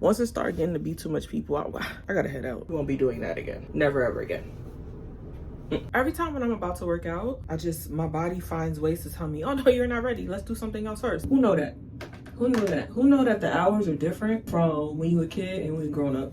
Once it started getting to be too much people, I gotta head out. We won't be doing that again. Never ever again. Every time when I'm about to work out, my body finds ways to tell me, oh no, you're not ready. Let's do something else first. Who know that? Who know that? Who know that the hours are different from when you were a kid and when you grown up?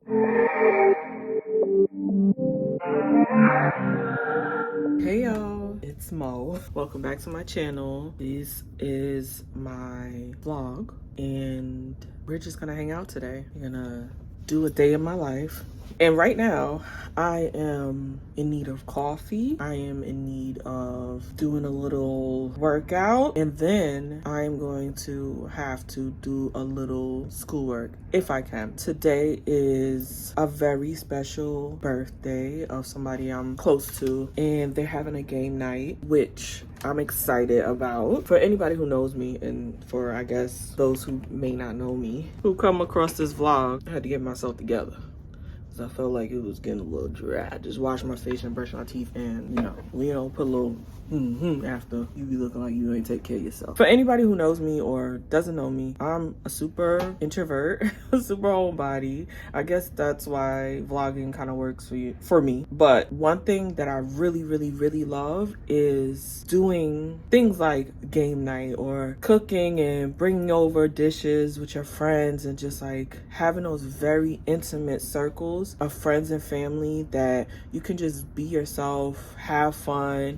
Hey y'all, it's Mo. Welcome back to my channel. This is my vlog and we're just gonna hang out today. We're gonna do a day in my life. And right now, I am in need of coffee. I am in need of doing a little workout. And then I'm going to have to do a little schoolwork if I can. Today is a very special birthday of somebody I'm close to. And they're having a game night, which I'm excited about. For anybody who knows me, and for, I guess, those who may not know me, who come across this vlog, I had to get myself together. I felt like it was getting a little dry. I just washed my face and brushed my teeth and, put a little after. You be looking like you ain't take care of yourself. For anybody who knows me or doesn't know me, I'm a super introvert, a super homebody. I guess that's why vlogging kind of works for me. But one thing that I really, really, really love is doing things like game night or cooking and bringing over dishes with your friends and just like having those very intimate circles of friends and family that you can just be yourself, have fun.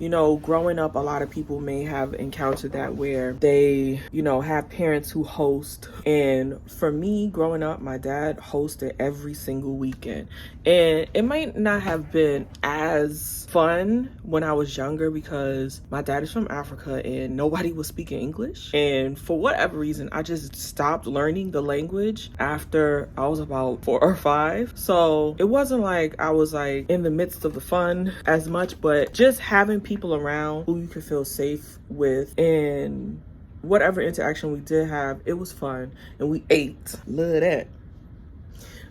Growing up, a lot of people may have encountered that where they, have parents who host. And for me, growing up, my dad hosted every single weekend. And it might not have been as fun when I was younger because my dad is from Africa and nobody was speaking English. And for whatever reason, I just stopped learning the language after I was about 4 or 5. So it wasn't like I was like in the midst of the fun as much, but just having people around who you could feel safe with and whatever interaction we did have, it was fun. And we ate. Love that.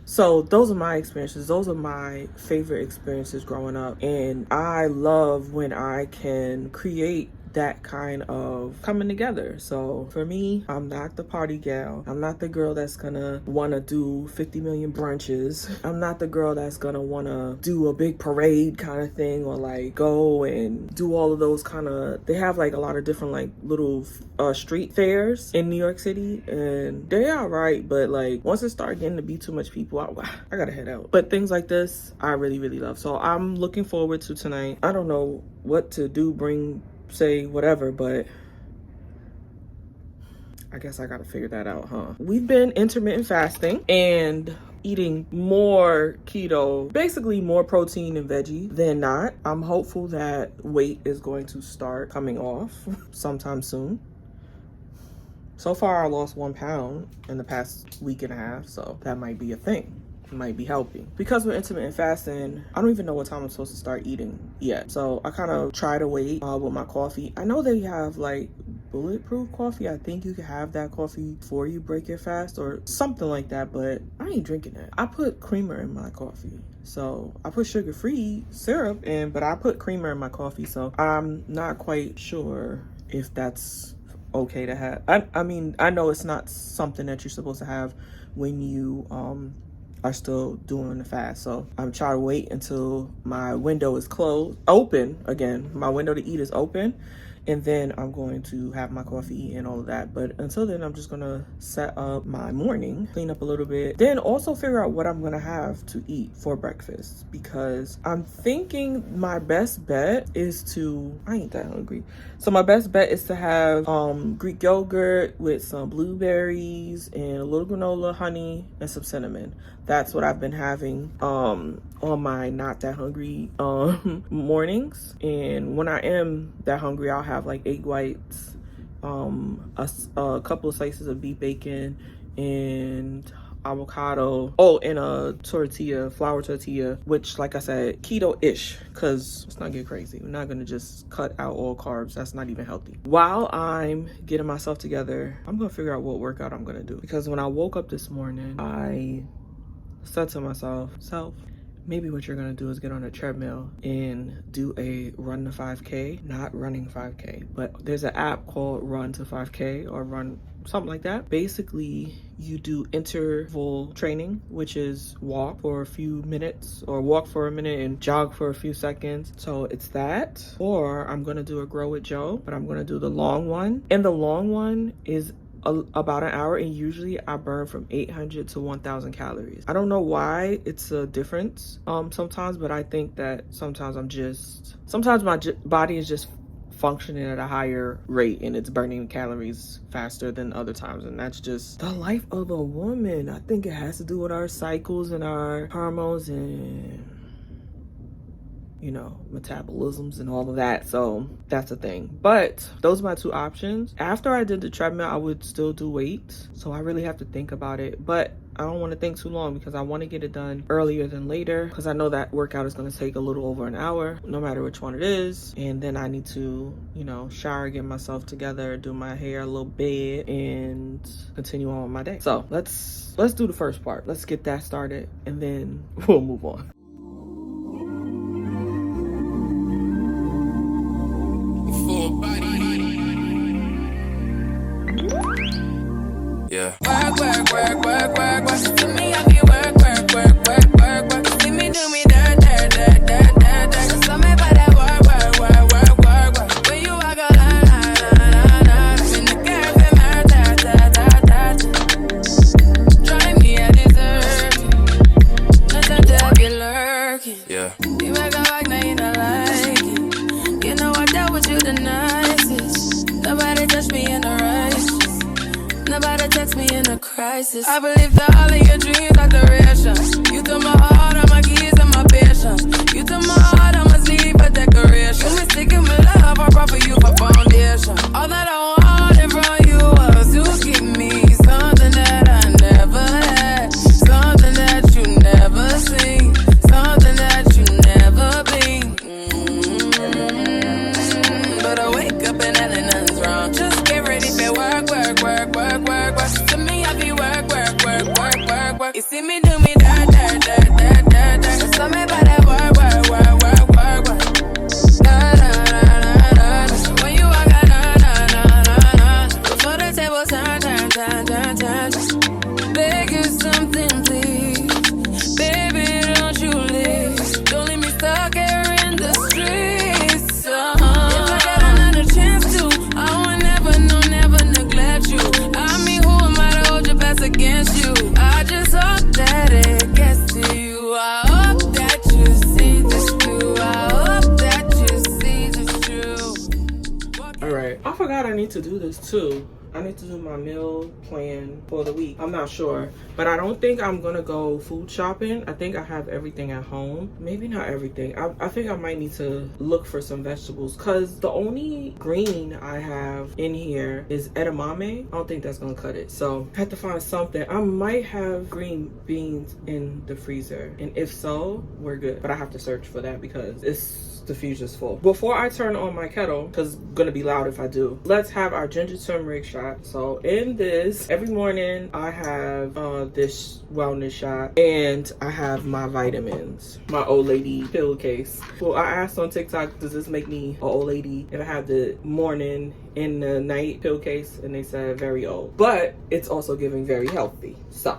So those are my experiences. Those are my favorite experiences growing up. And I love when I can create that kind of coming together. So for me, I'm not the party gal. I'm not the girl that's gonna wanna do 50 million brunches. I'm not the girl that's gonna wanna do a big parade kind of thing or like go and do all of those kind of, they have like a lot of different like little street fairs in New York City and they're all right, but like once it started getting to be too much people, I gotta head out. But things like this, I really, really love. So I'm looking forward to tonight. I don't know what to do, say whatever, but I guess I gotta figure that out, huh? We've been intermittent fasting and eating more keto, basically more protein and veggie than not. I'm hopeful that weight is going to start coming off sometime soon. So far, I lost 1 pound in the past week and a half, so that might be a thing. Might be helping. Because we're intermittent fasting, I don't even know what time I'm supposed to start eating yet. So I kind of try to wait with my coffee. I know they have like bulletproof coffee. I think you can have that coffee before you break your fast or something like that, but I ain't drinking that. I put creamer in my coffee. So I put sugar-free syrup in, but I put creamer in my coffee. So I'm not quite sure if that's okay to have. I mean, I know it's not something that you're supposed to have when you are still doing the fast. So I'm trying to wait until my window is open again. My window to eat is open. And then I'm going to have my coffee and all of that. But until then, I'm just gonna set up my morning, clean up a little bit, then also figure out what I'm gonna have to eat for breakfast. Because I'm thinking my best bet is I ain't that hungry. So my best bet is to have Greek yogurt with some blueberries and a little granola, honey, and some cinnamon. That's what I've been having on my not that hungry mornings. And when I am that hungry, I'll have like egg whites, a couple of slices of beef bacon, and avocado. Oh, and a tortilla, flour tortilla, which, like I said, keto-ish, because let's not get crazy. We're not gonna just cut out all carbs. That's not even healthy. While I'm getting myself together, I'm gonna figure out what workout I'm gonna do. Because when I woke up this morning, I said to myself, maybe what you're gonna do is get on a treadmill and do a run to 5K, not running 5K, but there's an app called Run to 5K or Run something like that. Basically, you do interval training, which is walk for a few minutes or walk for a minute and jog for a few seconds. So it's that, or I'm gonna do a Grow with Joe, but I'm gonna do the long one. And the long one is about an hour, and usually I burn from 800 to 1,000 calories. I don't know why it's a difference sometimes, but I think that sometimes my body is just functioning at a higher rate and it's burning calories faster than other times, and that's just the life of a woman. I think it has to do with our cycles and our hormones and, you know, metabolisms and all of that. So that's the thing. But those are my two options. After I did the treadmill, I would still do weights, so I really have to think about it. But I don't want to think too long because I want to get it done earlier than later, because I know that workout is going to take a little over an hour, no matter which one it is. And then I need to, you know, shower, get myself together, do my hair, a little bed, and continue on with my day. So let's do the first part. Let's get that started, and then we'll move on. Yeah. Work. See me, I be work. See me do me dirt. Just tell me about that work. When you walk a line. In the cafe, drive me a dessert. Nothing to have you lurking. Yeah. You make a walk, now you don't like it. You know I dealt with you the nicest. Nobody touched me in the righteous. Nobody text me in a crisis. I believe that all of your dreams are duration. You took my heart, all my keys, and my patience. You took my heart, I must leave a decoration. You mistaken my love, I brought for you for foundation. All that I wanted from you was to give me something that I never had, something that you never seen, something that you never been. But I wake up and nothing's wrong. Just get ready for work. To me, I be work. You see me do me dirt. Just tell me about that work. When you walk out, before the table turn. Beg you something, please. Baby, don't you leave. Don't leave me stuck here in the streets. If I get another chance to, I will never neglect you. I mean, who am I to hold your best against you? I just hope that it gets to you. I hope that you see this through. I hope that you see this through. All right, I forgot I need to do this too. I need to do my meal plan for the week. I'm not sure, but I don't think I'm gonna go food shopping. I think I have everything at home. Maybe not everything. I think I might need to look for some vegetables, because the only green I have in here is edamame. I don't think that's gonna cut it, so I have to find something. I might have green beans in the freezer, and if so, we're good. But I have to search for that because the future's full. Before I turn on my kettle, because it's gonna be loud if I do, let's have our ginger turmeric shot. So in this, every morning I have this wellness shot, and I have my vitamins, my old lady pill case. Well, I asked on TikTok, does this make me an old lady if I have the morning and the night pill case? And they said very old, but it's also giving very healthy. So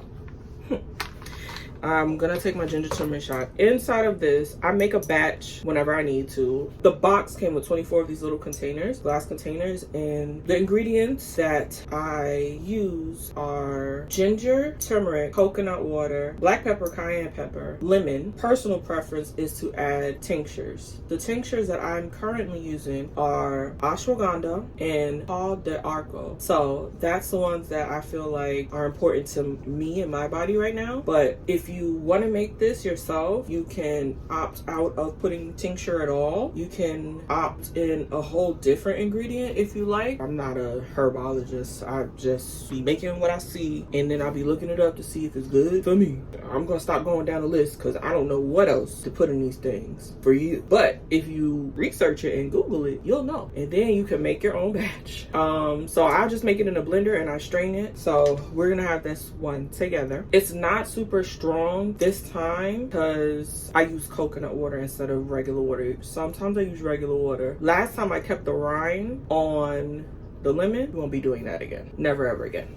I'm gonna take my ginger turmeric shot. Inside of this, I make a batch whenever I need to. The box came with 24 of these little containers, glass containers, and the ingredients that I use are ginger, turmeric, coconut water, black pepper, cayenne pepper, lemon. Personal preference is to add tinctures. The tinctures that I'm currently using are ashwagandha and Paul de Arco. So that's the ones that I feel like are important to me and my body right now. But if you want to make this yourself, you can opt out of putting tincture at all. You can opt in a whole different ingredient if you like. I'm not a herbologist. I just be making what I see, and then I'll be looking it up to see if it's good for me. I'm gonna stop going down the list because I don't know what else to put in these things for you. But if you research it and Google it, you'll know, and then you can make your own batch. So I just make it in a blender and I strain it. So we're gonna have this one together. It's not super strong this time because I use coconut water instead of regular water. Sometimes I use regular water. Last time I kept the rind on the lemon, we won't be doing that again. Never ever again.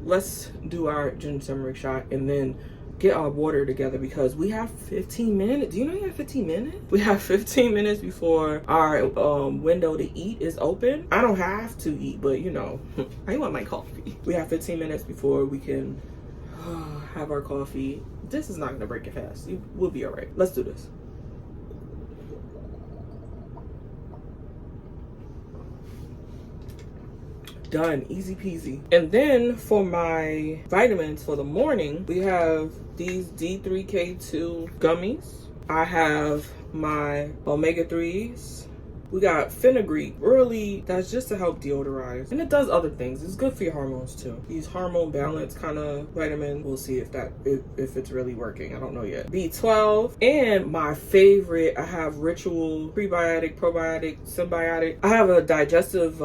Let's do our ginger turmeric shot and then get our water together because we have 15 minutes. Do you know you have 15 minutes? We have 15 minutes before our window to eat is open. I don't have to eat, but you know, I want my coffee. We have 15 minutes before we can have our coffee. This is not gonna break it fast. We'll be all right. Let's do this. Done, easy peasy. And then for my vitamins for the morning, we have these D3K2 gummies. I have my omega-3s. We got fenugreek. Really, that's just to help deodorize. And it does other things. It's good for your hormones too. These hormone balance kind of vitamin. We'll see if it's really working. I don't know yet. B12. And my favorite, I have Ritual prebiotic, probiotic, symbiotic. I have a digestive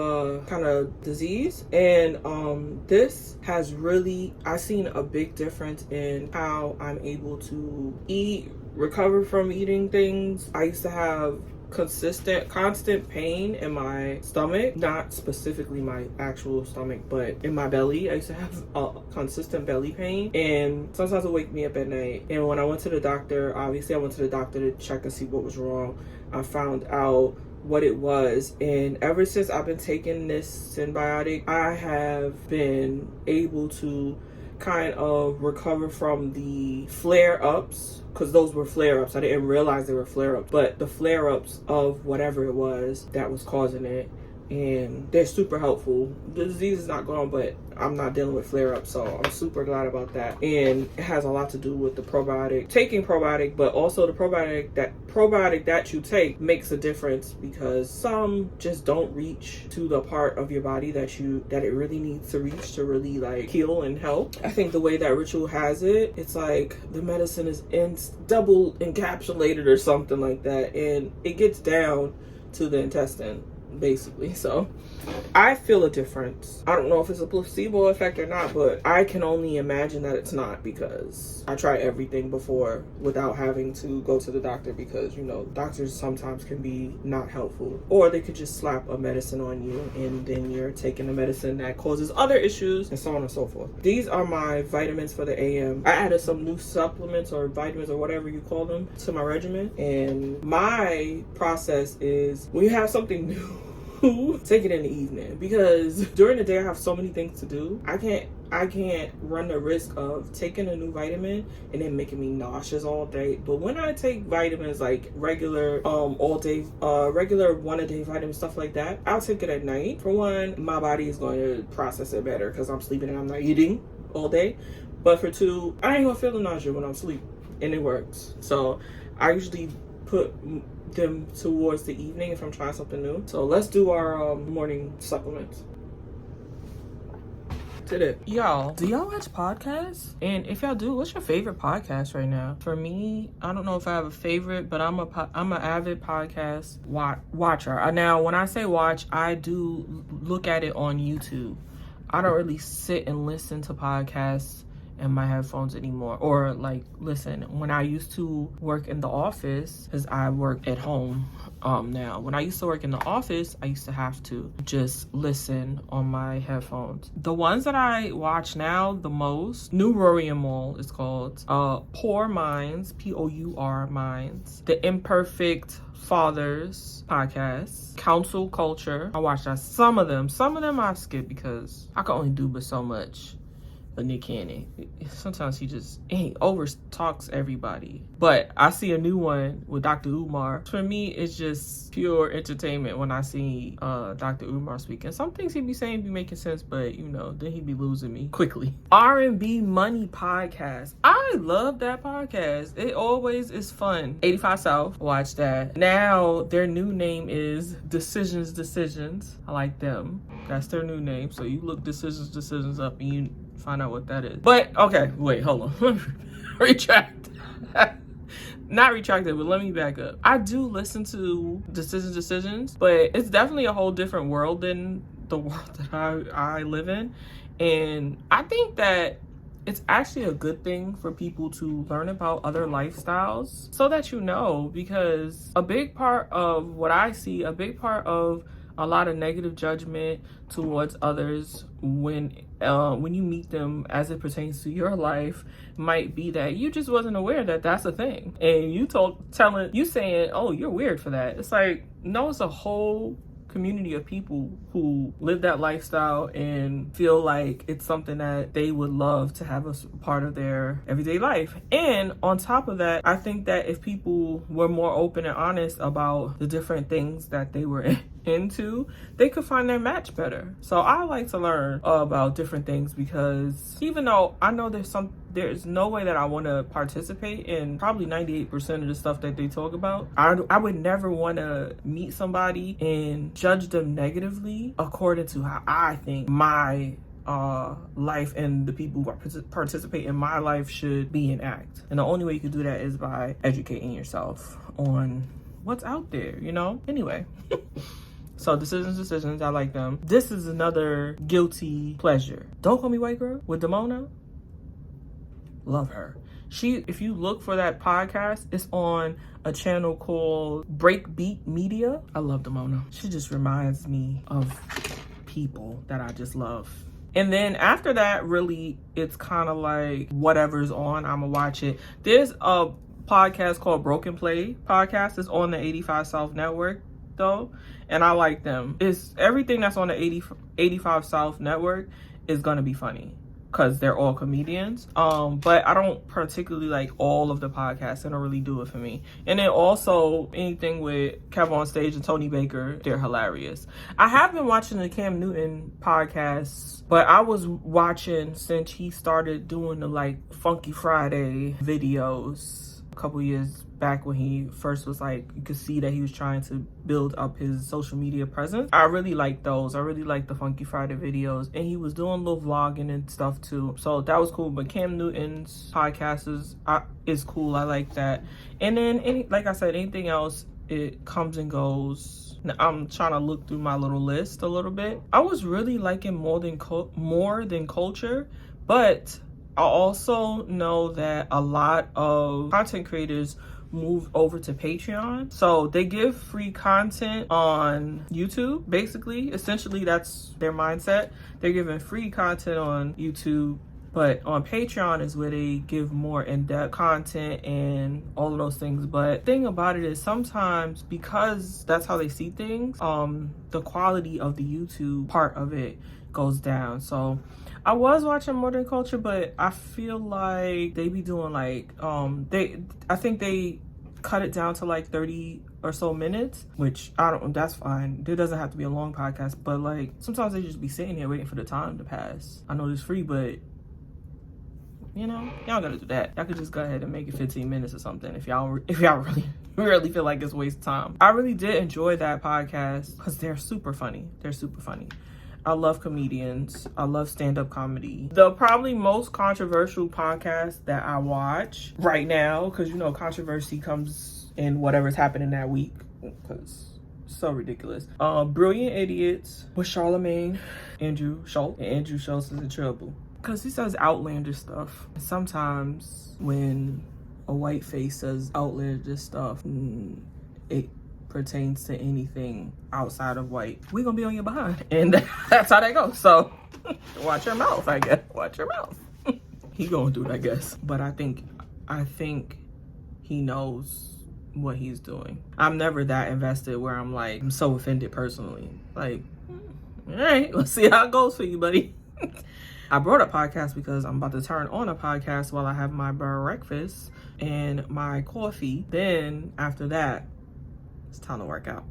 kind of disease. And this has really, I've seen a big difference in how I'm able to eat, recover from eating things. I used to have constant pain in my stomach, not specifically my actual stomach, but in my belly. I used to have a consistent belly pain, and sometimes it would wake me up at night. And when I went to the doctor, obviously I went to the doctor to check and see what was wrong. I found out what it was, and ever since I've been taking this symbiotic, I have been able to kind of recover from the flare-ups, because those were flare-ups. I didn't realize they were flare-ups, but the flare-ups of whatever it was that was causing it, and they're super helpful. The disease is not gone, but I'm not dealing with flare-ups, so I'm super glad about that. And it has a lot to do with the probiotic, taking probiotic, but also the probiotic that you take makes a difference, because some just don't reach to the part of your body that it really needs to reach to really like heal and help. I think the way that Ritual has it, it's like the medicine is double encapsulated or something like that, and it gets down to the intestine basically. So I feel a difference. I don't know if it's a placebo effect or not, but I can only imagine that it's not, because I try everything before without having to go to the doctor, because you know, doctors sometimes can be not helpful, or they could just slap a medicine on you and then you're taking a medicine that causes other issues, and so on and so forth. These are my vitamins for the AM. I added some new supplements or vitamins or whatever you call them to my regimen, and my process is when you have something new, take it in the evening, because during the day I have so many things to do. I can't run the risk of taking a new vitamin and then making me nauseous all day. But when I take vitamins like regular all day regular 1-a-day vitamin stuff like that, I'll take it at night. For one, my body is going to process it better because I'm sleeping and I'm not eating all day. But for two, I ain't gonna feel the nausea when I'm asleep, and it works. So I usually put them towards the evening if I'm trying something new. So let's do our morning supplements. Did it. Y'all, do y'all watch podcasts? And if y'all do, what's your favorite podcast right now? For me, I don't know if I have a favorite, but I'm an avid podcast watcher. Now, when I say watch, I do look at it on YouTube. I don't really sit and listen to podcasts in my headphones anymore, or like listen. When I used to work in the office, because I work at home now. When I used to work in the office, I used to have to just listen on my headphones. The ones that I watch now the most, New GRWM is called, Poor Minds, P-O-U-R Minds, The Imperfect Fathers podcast, Council Culture. I watch that. Some of them I skip because I can only do but so much. But Nick Cannon, sometimes he over talks everybody. But I see a new one with Dr. Umar. For me, it's just pure entertainment when I see Dr. Umar speak. And some things he be saying be making sense, but you know, then he be losing me quickly. R&B Money podcast. I love that podcast. It always is fun. 85 South, watch that. Now their new name is Decisions. I like them. That's their new name. So you look Decisions up and you find out what that is. But okay, wait, hold on. Retract. Not retracted, but let me back up. I do listen to Decisions, but it's definitely a whole different world than the world that I live in. And I think that it's actually a good thing for people to learn about other lifestyles so that you know, because a big part of what I see, a big part of a lot of negative judgment towards others when you meet them as it pertains to your life. Might be that you just wasn't aware that that's a thing, and you saying, oh, you're weird for that. It's like, no, it's a whole community of people who live that lifestyle and feel like it's something that they would love to have as part of their everyday life. And on top of that, I think that if people were more open and honest about the different things that they were into, they could find their match better. So I like to learn about different things, because even though I know there's no way that I want to participate in probably 98% of the stuff that they talk about, I would never want to meet somebody and judge them negatively according to how I think my life and the people who participate in my life should be and act. And the only way you can do that is by educating yourself on what's out there, you know? Anyway. So decisions, I like them. This is another guilty pleasure. Don't Call Me White Girl with Damona. Love her. If you look for that podcast, it's on a channel called Breakbeat Media. I love Damona. She just reminds me of people that I just love. And then after that, really, it's kind of like whatever's on, I'ma watch it. There's a podcast called Broken Play Podcast. It's on the 85 South Network, though, and I like them. It's everything that's on the 85 South Network is gonna be funny, because they're all comedians. But I don't particularly like all of the podcasts. They don't really do it for me. And then also anything with Kev on Stage and Tony Baker, they're hilarious. I have been watching the Cam Newton podcast, but I was watching since he started doing the like Funky Friday videos a couple years back, when he first was like, you could see that he was trying to build up his social media presence. I really like those. I really like the Funky Friday videos, and he was doing little vlogging and stuff too, so that was cool. But Cam Newton's podcast is cool. I like that. And then like I said, anything else, it comes and goes. Now, I'm trying to look through my little list a little bit. I was really liking More Than Culture, but I also know that a lot of content creators moved over to Patreon. So they give free content on YouTube, basically. Essentially, that's their mindset. They're giving free content on YouTube, but on Patreon is where they give more in-depth content and all of those things. But the thing about it is, sometimes, because that's how they see things, the quality of the YouTube part of it goes down. So I was watching More Than Culture, but I feel like they be doing like, I think they cut it down to like 30 or so minutes, which that's fine. There doesn't have to be a long podcast, but like sometimes they just be sitting here waiting for the time to pass. I know it's free, but you know, y'all gotta do that. Y'all could just go ahead and make it 15 minutes or something if y'all really feel like it's a waste of time. I really did enjoy that podcast because they're super funny. I love comedians. I love stand-up comedy. The probably most controversial podcast that I watch right now, because you know controversy comes in whatever's happening that week, because it's so ridiculous. Brilliant Idiots with Charlamagne, Andrew Schultz. And Andrew Schultz is in trouble because he says outlandish stuff. Sometimes when a white face says outlandish stuff, it pertains to anything outside of white, we gonna be on your behind, and that's how that goes. So watch your mouth, I guess. Watch your mouth. He gonna do it, I guess. But I think he knows what he's doing. I'm never that invested where I'm like, I'm so offended personally. Like, all right, let's see how it goes for you, buddy. I brought a podcast because I'm about to turn on a podcast while I have my breakfast and my coffee. Then after that, it's time to work out.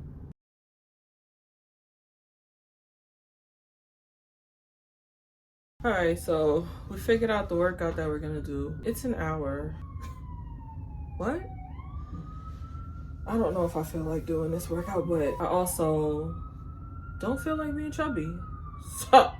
All right, so we figured out the workout that we're gonna do. It's an hour. What? I don't know if I feel like doing this workout, but I also don't feel like being chubby. So,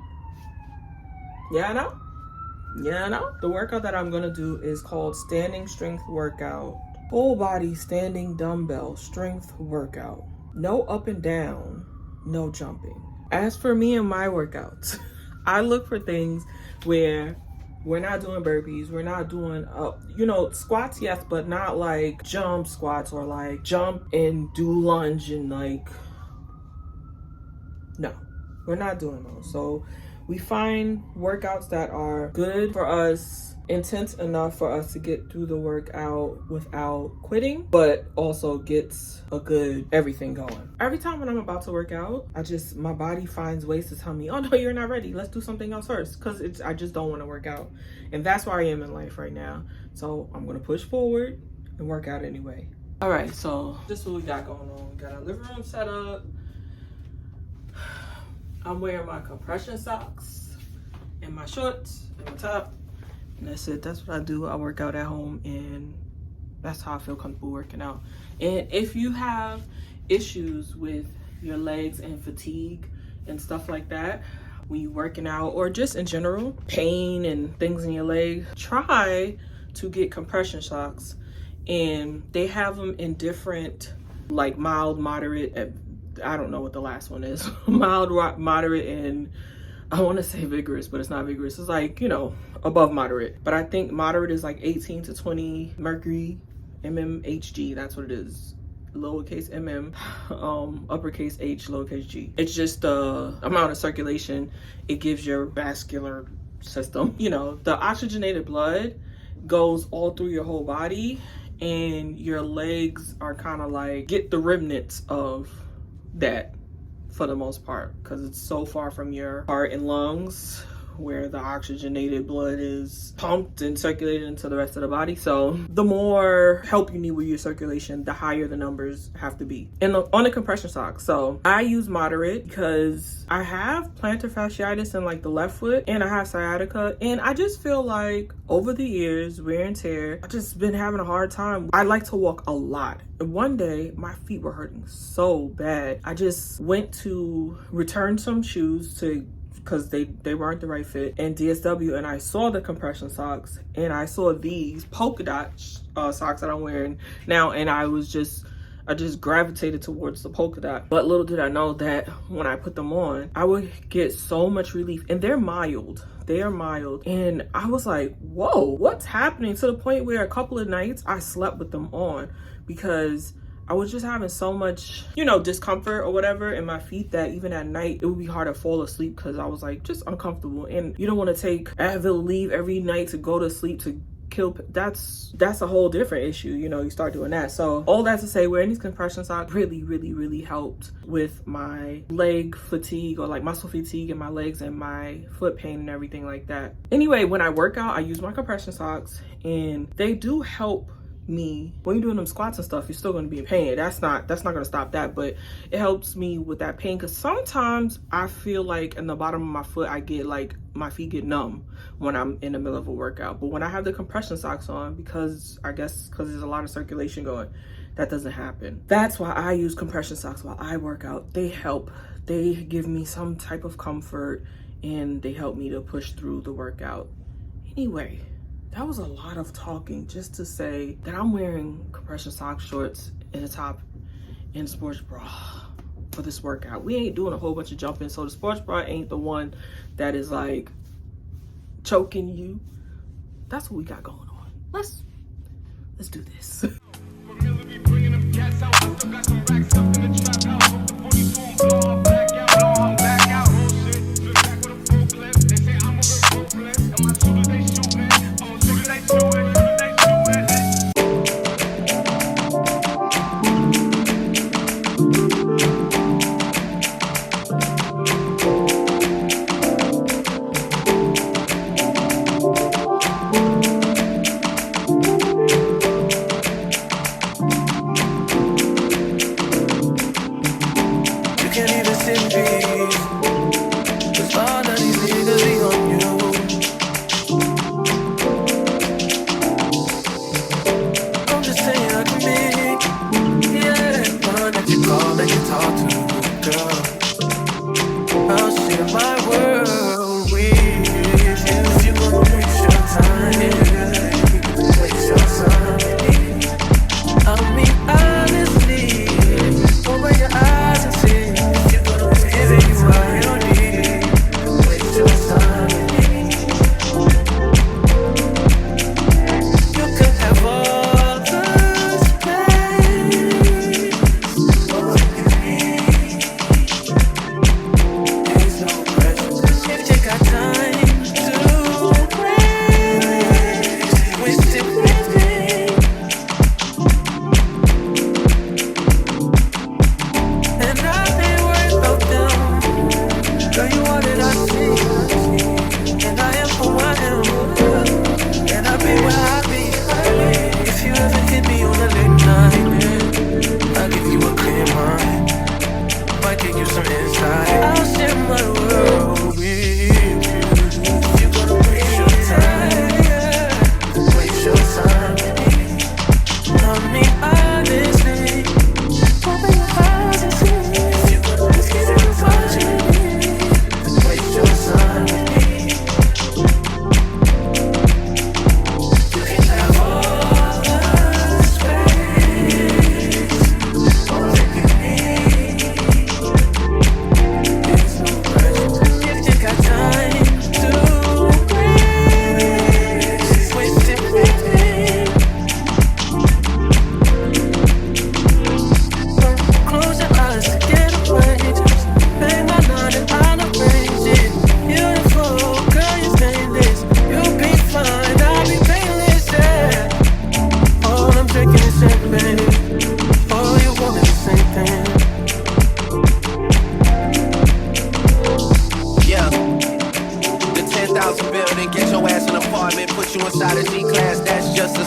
yeah, I know. The workout that I'm gonna do is called Standing Strength Workout. Full body standing dumbbell strength workout. No up and down, no jumping. As for me and my workouts, I look for things where we're not doing burpees, we're not doing, squats, yes, but not like jump squats or like jump and do lunge and like No, we're not doing those. So we find workouts that are good for us, intense enough for us to get through the workout without quitting, but also gets a good everything going. Every time when I'm about to work out, my body finds ways to tell me, oh no, you're not ready. Let's do something else first. Because I just don't want to work out. And that's where I am in life right now. So I'm going to push forward and work out anyway. All right, so this is what we got going on. We got our living room set up. I'm wearing my compression socks and my shorts and my top. And that's it. That's what I do. I work out at home, and that's how I feel comfortable working out. And if you have issues with your legs and fatigue and stuff like that when you're working out, or just in general, pain and things in your leg, try to get compression socks. And they have them in different, like mild, moderate, I don't know what the last one is. Mild, moderate, and I want to say vigorous, but it's not vigorous. It's like, you know, above moderate. But I think moderate is like 18 to 20 mercury, mmHg. That's what it is. Lowercase mm, uppercase h, lowercase g. It's just the amount of circulation it gives your vascular system. You know, the oxygenated blood goes all through your whole body, and your legs are kind of like, get the remnants of that for the most part, because it's so far from your heart and lungs where the oxygenated blood is pumped and circulated into the rest of the body. So the more help you need with your circulation, the higher the numbers have to be. And on the compression socks, so I use moderate because I have plantar fasciitis in like the left foot, and I have sciatica, and I just feel like over the years, wear and tear, I've just been having a hard time. I like to walk a lot. And one day my feet were hurting so bad. I just went to return some shoes because they weren't the right fit, and DSW, and I saw the compression socks, and I saw these polka dot socks that I'm wearing now, and I just gravitated towards the polka dot. But little did I know that when I put them on, I would get so much relief. And they're mild. They are mild. And I was like, whoa, what's happening? To the point where a couple of nights I slept with them on, because I was just having so much, you know, discomfort or whatever in my feet that even at night, it would be hard to fall asleep because I was like just uncomfortable. And you don't want to take Advil leave every night to go to sleep to kill. That's a whole different issue. You know, you start doing that. So all that to say, wearing these compression socks really helped with my leg fatigue, or like muscle fatigue in my legs and my foot pain and everything like that. Anyway, when I work out, I use my compression socks, and they do help me. When you're doing them squats and stuff, you're still going to be in pain. That's not going to stop that, but it helps me with that pain, because sometimes I feel like in the bottom of my foot, I get like, my feet get numb when I'm in the middle of a workout. But when I have the compression socks on, because there's a lot of circulation going, that doesn't happen. That's why I use compression socks while I work out. They help. They give me some type of comfort, and they help me to push through the workout. Anyway, that was a lot of talking just to say that I'm wearing compression socks, shorts, and a top, and a sports bra for this workout. We ain't doing a whole bunch of jumping, so the sports bra ain't the one that is like choking you. That's what we got going on. Let's do this. Can't even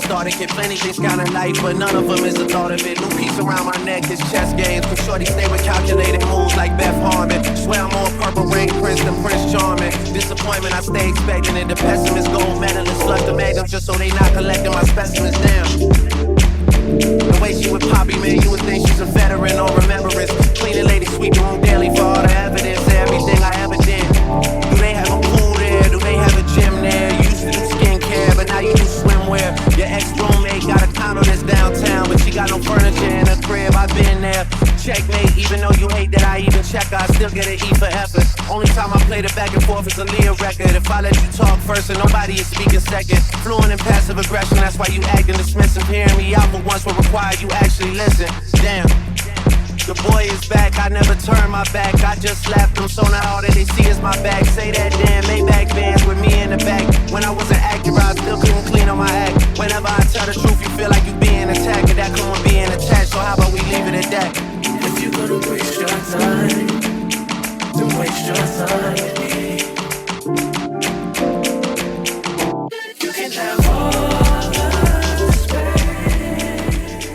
started. Get plenty things kind of life, but none of them is the thought of it. New piece around my neck, it's chess games. But shorty stay with calculated moves like Beth Harmon. Swear I'm more Purple Rain Prince than Prince Charming. Disappointment I stay expecting it. The pessimist gold medalist left the magnums just so they not collecting my specimens down. The way she with Poppy, man, you would think she's a veteran or remembrance. Cleaning lady, sweep the room daily for all the evidence. Everything I ever did. Do they have a pool there? Do they have a gym there? You used to do skincare, but now you do swimwear. Your ex-roommate got a condo that's downtown, but she got no furniture in her crib. I've been there. Checkmate, even though you hate that I even check, I still get an E for effort. Only time I play the back and forth is a Leah record. If I let you talk first and nobody is speaking second. Fluent in passive aggression, that's why you acting dismissive. Hearing me out for once will require you actually listen. Damn. The boy is back, I never turn my back. I just slapped him, so now all that they see is my back. Say that damn Maybach bands with me in the back. When I wasn't accurate, I still couldn't clean on my act. Whenever I tell the truth, you feel like you being attacked. And that come with being attached, so how about we leave it at that? If you're gonna waste your time, then waste your time with me. You can have all the space.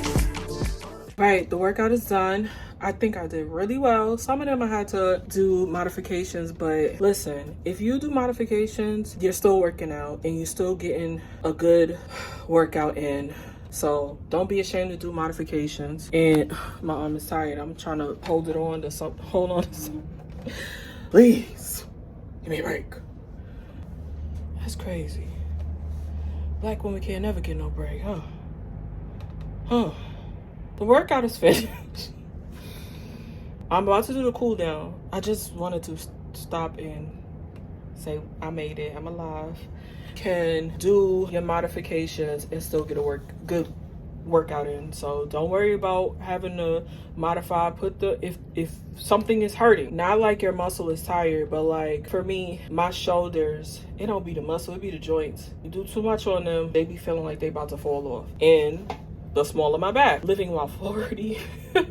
Right, the workout is done. I think I did really well. Some of them I had to do modifications, but listen, if you do modifications, you're still working out and you're still getting a good workout in. So don't be ashamed to do modifications. And my arm is tired. I'm trying to hold it on to something. Hold on to something. Please, give me a break. That's crazy. Black women can't never get no break, huh? Huh. The workout is finished. I'm about to do the cool down. I just wanted to stop and say I made it. I'm alive. Can do your modifications and still get a good workout in. So don't worry about having to modify. Put the if something is hurting, not like your muscle is tired, but like for me, my shoulders, it don't be the muscle, it be the joints. You do too much on them, they be feeling like they about to fall off. And the small of my back. Living while 40, I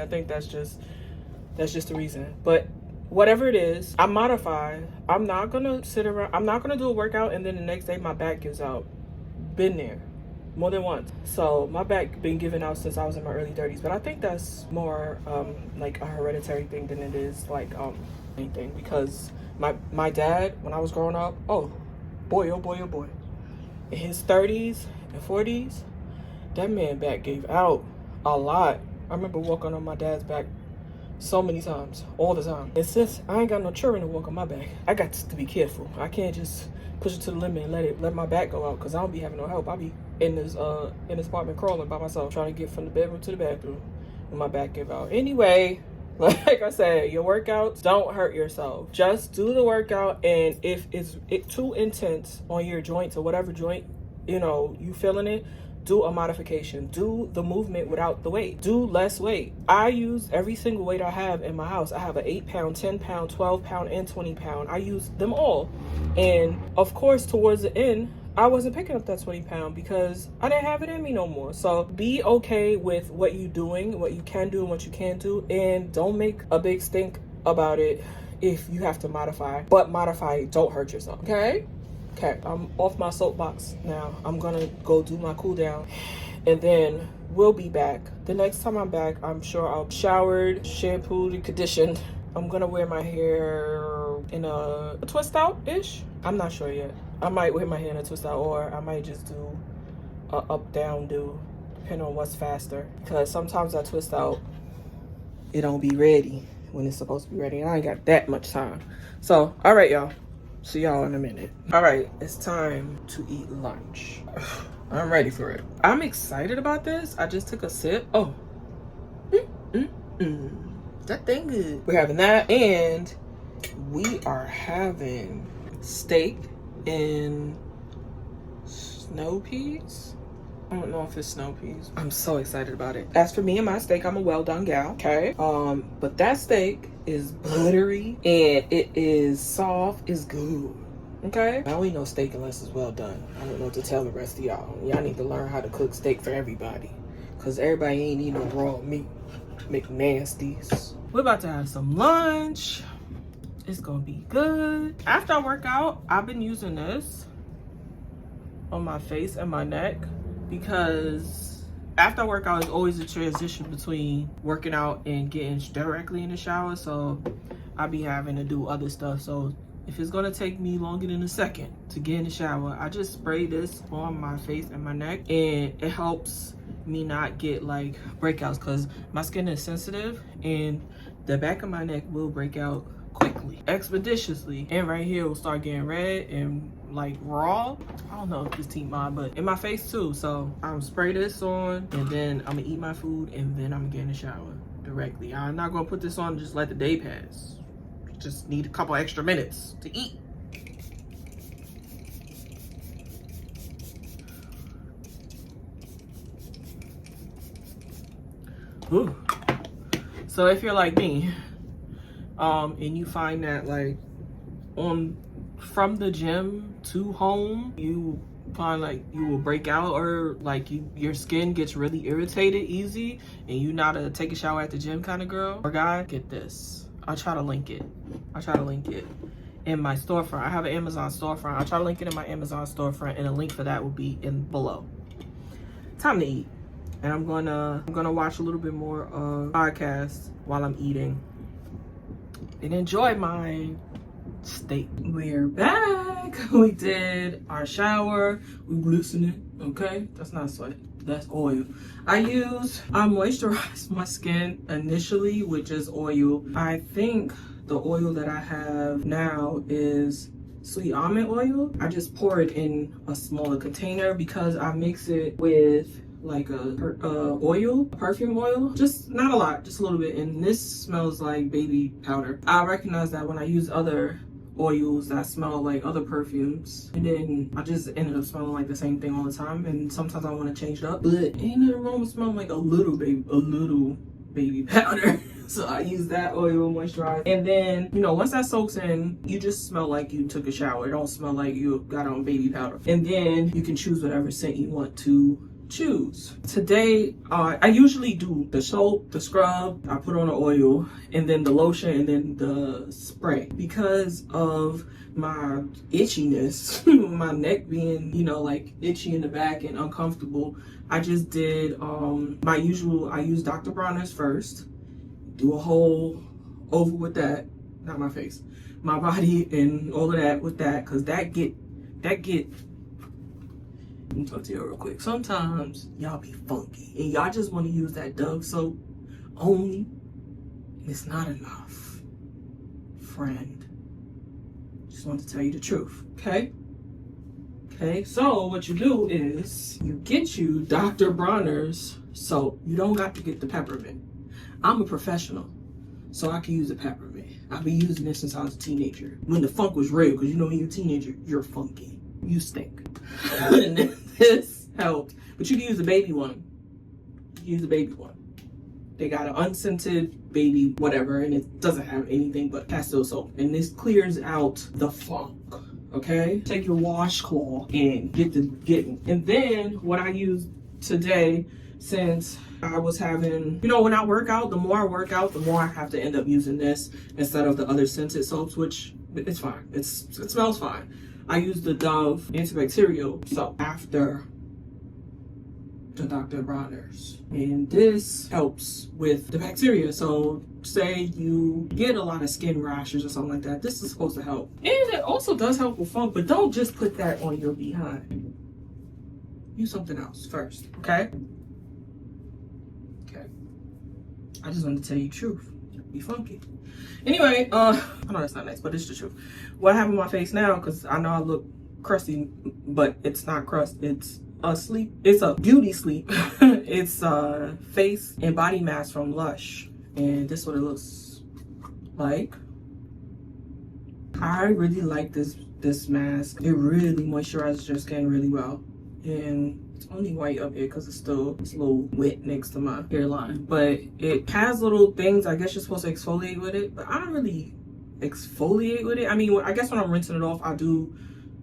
think that's just the reason. But whatever it is, I modify. I'm not gonna sit around. I'm not gonna do a workout and then the next day my back gives out. Been there more than once. So my back been giving out since I was in my early 30s. But I think that's more like a hereditary thing than it is like anything. Because my dad, when I was growing up, oh boy, in his 30s and 40s, that man back gave out a lot. I remember walking on my dad's back so many times, all the time. And since I ain't got no children to walk on my back, I got to be careful. I can't just push it to the limit and let my back go out, because I don't be having no help. I be in this apartment crawling by myself, trying to get from the bedroom to the bathroom when my back give out. Anyway, like I said, your workouts, don't hurt yourself. Just do the workout, and if it's too intense on your joints or whatever joint, you feeling it, do a modification. Do the movement without the weight. Do less weight. I use every single weight I have in my house. I have an 8-pound, 10-pound, 12-pound, and 20-pound. I use them all. And of course, towards the end, I wasn't picking up that 20-pound because I didn't have it in me no more. So be okay with what you're doing, what you can do and what you can't do. And don't make a big stink about it if you have to modify. But modify, don't hurt yourself, okay? Okay, I'm off my soapbox now. I'm gonna go do my cool down and then we'll be back. The next time I'm back, I'm sure I'll showered, shampooed, and conditioned. I'm gonna wear my hair in a twist out-ish. I'm not sure yet. I might wear my hair in a twist out, or I might just do a up-down do, depending on what's faster. Because sometimes I twist out, it don't be ready when it's supposed to be ready. And I ain't got that much time. So, all right, y'all. See y'all in a minute. All right, it's time to eat lunch. I'm ready for it. I'm excited about this. I just took a sip. Oh, that thing good. We're having that, and we are having steak and snow peas. I don't know if it's snow peas. I'm so excited about it. As for me and my steak, I'm a well done gal, okay? But that steak is buttery and it is soft, it's good, okay? I don't eat no steak unless it's well done. I don't know what to tell the rest of y'all. Y'all need to learn how to cook steak for everybody, because everybody ain't eating no raw meat. McNasties. We're about to have some lunch. It's gonna be good. After I work out, I've been using this. on my face and my neck, because after I work out, it's always a transition between working out and getting directly in the shower. So I be having to do other stuff. So if it's gonna take me longer than a second to get in the shower, I just spray this on my face and my neck, and it helps me not get like breakouts, because my skin is sensitive and the back of my neck will break out quickly, expeditiously, and right here will start getting red and like raw. I don't know if this team mine, but in my face too. So I'm spray this on, and then I'm gonna eat my food, and then I'm gonna get in the shower directly. I'm not gonna put this on and just let the day pass. Just need a couple extra minutes to eat. Ooh. So if you're like me, and you find that like from the gym to home, you find like you will break out, or like your skin gets really irritated easy, and you not a take a shower at the gym kind of girl or guy, get this. I'll try to link it in my storefront. I have an Amazon storefront. I'll try to link it in my Amazon storefront, and a link for that will be in below. Time to eat. And I'm gonna watch a little bit more of podcasts while I'm eating and enjoy my steak. We're back. We did our shower. We glistening. Okay, that's not sweat. That's oil. I moisturize my skin initially with just oil. I think the oil that I have now is sweet almond oil. I just pour it in a smaller container because I mix it with like a perfume oil, just not a lot, just a little bit, and this smells like baby powder. I recognize that when I use other oils that smell like other perfumes, and then I just ended up smelling like the same thing all the time, and sometimes I want to change it up, but ain't nothing wrong with smelling like a little baby powder. So I use that oil moisturize, and then once that soaks in, you just smell like you took a shower. It don't smell like you got on baby powder. And then you can choose whatever scent you want to choose. Today, I usually do the soap, the scrub, I put on the oil, and then the lotion, and then the spray. Because of my itchiness, my neck being, like itchy in the back and uncomfortable, I just did my usual. I use Dr. Bronner's first, do a whole over with that, not my face, my body, and all of that with that, because that get let me talk to you real quick. Sometimes y'all be funky and y'all just want to use that Dove soap only, and it's not enough. Friend, just want to tell you the truth, okay? Okay, so what you do is you get you Dr. Bronner's soap. You don't got to get the peppermint. I'm a professional, so I can use the peppermint. I've been using this since I was a teenager. When the funk was real, because when you're a teenager, you're funky. You stink. And this helped. But you can use the baby one. Use the baby one. They got an unscented baby whatever, and it doesn't have anything but castile soap. And this clears out the funk. Okay? Take your washcloth and get. And then what I use today, since I was having, when I work out, the more I work out, the more I have to end up using this instead of the other scented soaps, which it's fine. It smells fine. I use the Dove antibacterial soap after the Dr. Bronner's, and this helps with the bacteria. So say you get a lot of skin rashes or something like that, this is supposed to help. And it also does help with funk, but don't just put that on your behind. Use something else first, okay? Okay. I just wanted to tell you the truth. Be funky. Anyway, I know that's not nice, but it's the truth. What I have on my face now, because I know I look crusty, but it's not crust. It's a beauty sleep. It's a face and body mask from Lush, and this is what it looks like. I really like this mask. It really moisturizes your skin really well, and it's only white up here because it's a little wet next to my hairline, but it has little things. I guess you're supposed to exfoliate with it, but I don't really exfoliate with it. I mean, I guess when I'm rinsing it off, I do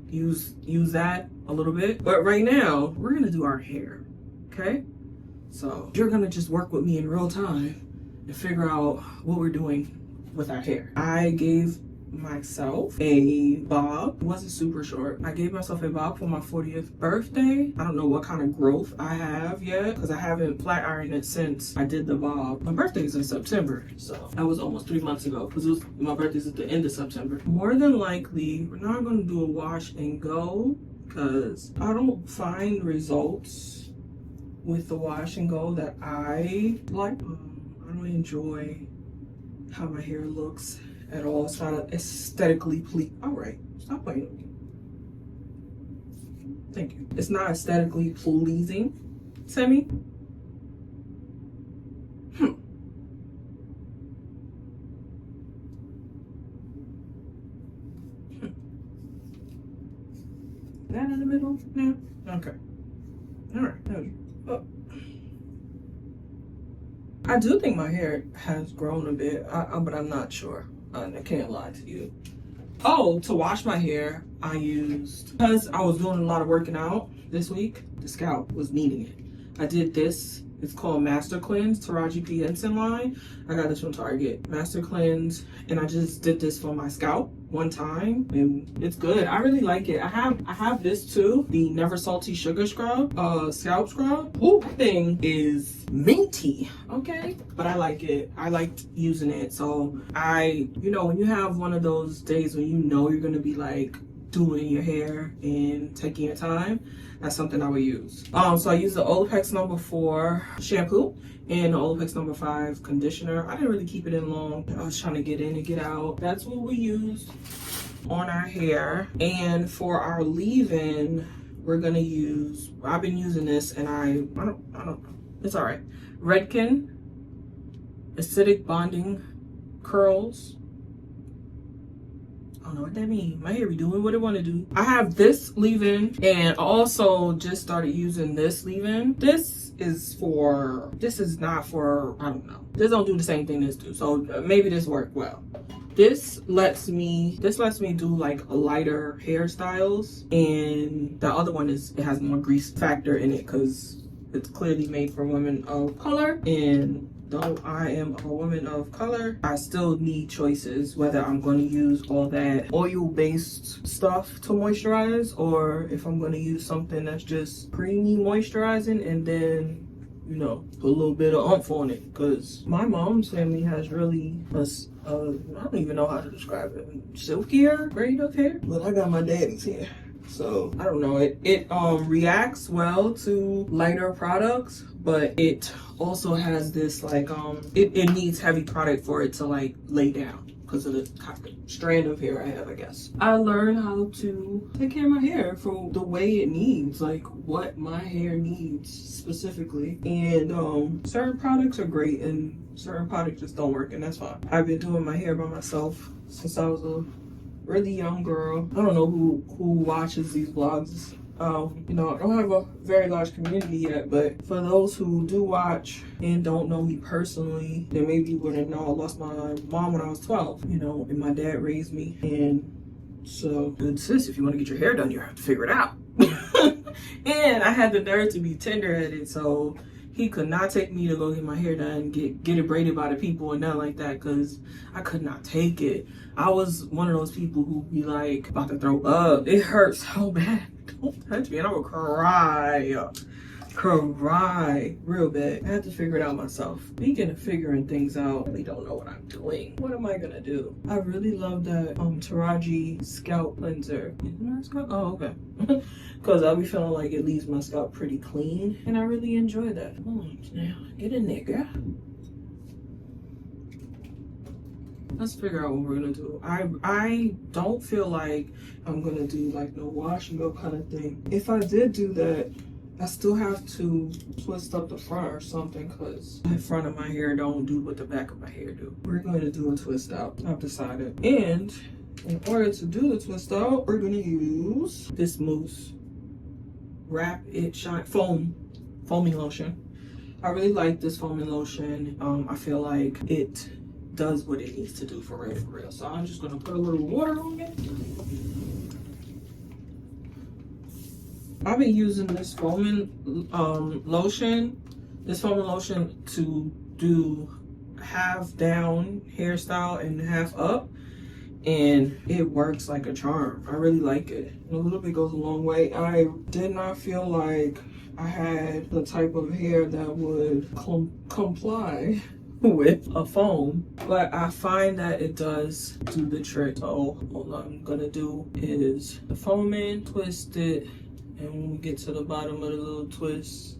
use that a little bit, but right now we're gonna do our hair. Okay, so you're gonna just work with me in real time and figure out what we're doing with our hair. I gave myself a bob. It wasn't super short. I gave myself a bob for my 40th birthday. I don't know what kind of growth I have yet because I haven't flat ironed it since I did the bob. My birthday is in September, so that was almost 3 months ago because my birthday's at the end of September. More than likely, we're not going to do a wash and go because I don't find results with the wash and go that I like. I don't enjoy how my hair looks at all. It's not aesthetically pleasing. All right, stop playing with me. Thank you. It's not aesthetically pleasing to me. That in the middle? No. Okay. All right. Oh. I do think my hair has grown a bit, but I'm not sure. I can't lie to you. Oh, to wash my hair, I used, because I was doing a lot of working out this week, the scalp was needing it. I did this. It's called Master Cleanse, Taraji P. Henson line. I got this from Target. Master Cleanse, and I just did this for my scalp one time, and it's good. I really like it. I have this too, the Never Salty Sugar Scrub, scalp scrub. Ooh, that thing is minty, okay? But I like it. I liked using it. So you know, when you have one of those days when you know you're gonna be like doing your hair and taking your time, that's something I would use. So I used the Olaplex No. 4 shampoo and the Olaplex No. 5 conditioner. I didn't really keep it in long. I was trying to get in and get out. That's what we used on our hair. And for our leave-in, we're gonna use, I've been using this and I don't know, it's all right. Redken Acidic Bonding Curls. I don't know what that means. My hair be doing what it want to do. I have this leave-in, and I also just started using this leave-in. This is not for, I don't know. This don't do the same thing this do. So maybe this worked well. This lets me do like lighter hairstyles, and the other one it has more grease factor in it because it's clearly made for women of color. And though I am a woman of color, I still need choices whether I'm going to use all that oil-based stuff to moisturize or if I'm going to use something that's just creamy moisturizing and then, you know, put a little bit of oomph on it. Because my mom's family has really I don't even know how to describe it, silkier braid of hair, but I got my daddy's hair. So I don't know, it reacts well to lighter products, but it also has this like it needs heavy product for it to like lay down because of the strand of hair I have, I guess. I learned how to take care of my hair for the way it needs, like what my hair needs specifically. And certain products are great and certain products just don't work, and that's fine. I've been doing my hair by myself since I was a really young girl. I don't know who watches these vlogs. You know, I don't have a very large community yet, but for those who do watch and don't know me personally, then maybe you wouldn't know I lost my mom when I was 12, you know, and my dad raised me. And so, good sis, if you want to get your hair done, you have to figure it out. And I had the nerve to be tender-headed, so he could not take me to go get my hair done, get it braided by the people and nothing like that, because I could not take it. I was one of those people who be like about to throw up. It hurts so bad. Don't touch me and I would cry real bad. I had to figure it out myself. Speaking of figuring things out, I really don't know what I'm doing. What am I gonna do? I really love that Taraji scalp cleanser. Is my scalp? Oh, okay. Because I'll be feeling like it leaves my scalp pretty clean, and I really enjoy that. Now get in there, girl. Let's figure out what we're gonna do. I don't feel like I'm gonna do like no wash and go kind of thing. If I did do that, I still have to twist up the front or something because the front of my hair don't do what the back of my hair do. We're going to do a twist out, I've decided. And in order to do the twist out, we're gonna use this mousse Wrap It Shine foaming lotion. I really like this foaming lotion. I feel like it does what it needs to do for real. So I'm just gonna put a little water on it. I've been using this foaming lotion to do half down hairstyle and half up, and it works like a charm. I really like it. A little bit goes a long way. I did not feel like I had the type of hair that would comply with a foam, but I find that it does do the trick. So all I'm gonna do is the foam in, twist it, and when we get to the bottom of the little twist,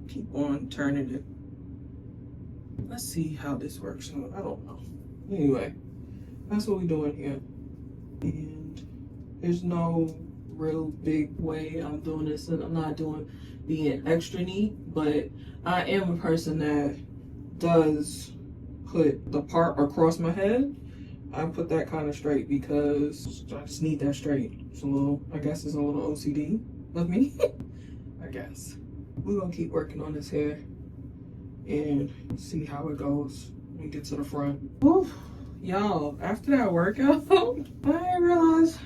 keep on turning it. Let's see how this works. I don't know. Anyway, that's what we're doing here. And there's no real big way I'm doing this, and I'm not being extra neat, but I am a person that does put the part across my head. I put that kind of straight because I just need that straight. It's a little, I guess it's a little OCD of me. I guess. We're gonna keep working on this hair and see how it goes when we get to the front. Oof, y'all, after that workout, I didn't realize,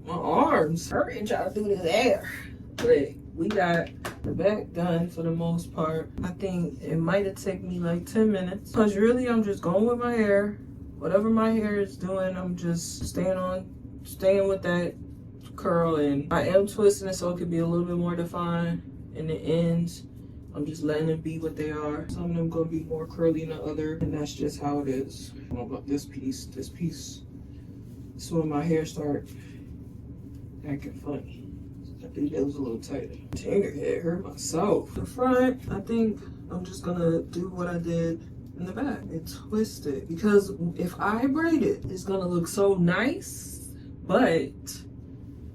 my arms hurting trying to do this hair. But we got the back done for the most part. I think it might have taken me like 10 minutes. Cause really I'm just going with my hair. Whatever my hair is doing, I'm just staying with that curl, and I am twisting it so it could be a little bit more defined. In the ends, I'm just letting them be what they are. Some of them gonna be more curly than the other, and that's just how it is. I don't know about this piece. This piece is when my hair start acting funny. I think that was a little tighter. Dang, it hurt myself. The front, I think I'm just gonna do what I did in the back and twist it, because if I braid it, it's gonna look so nice, but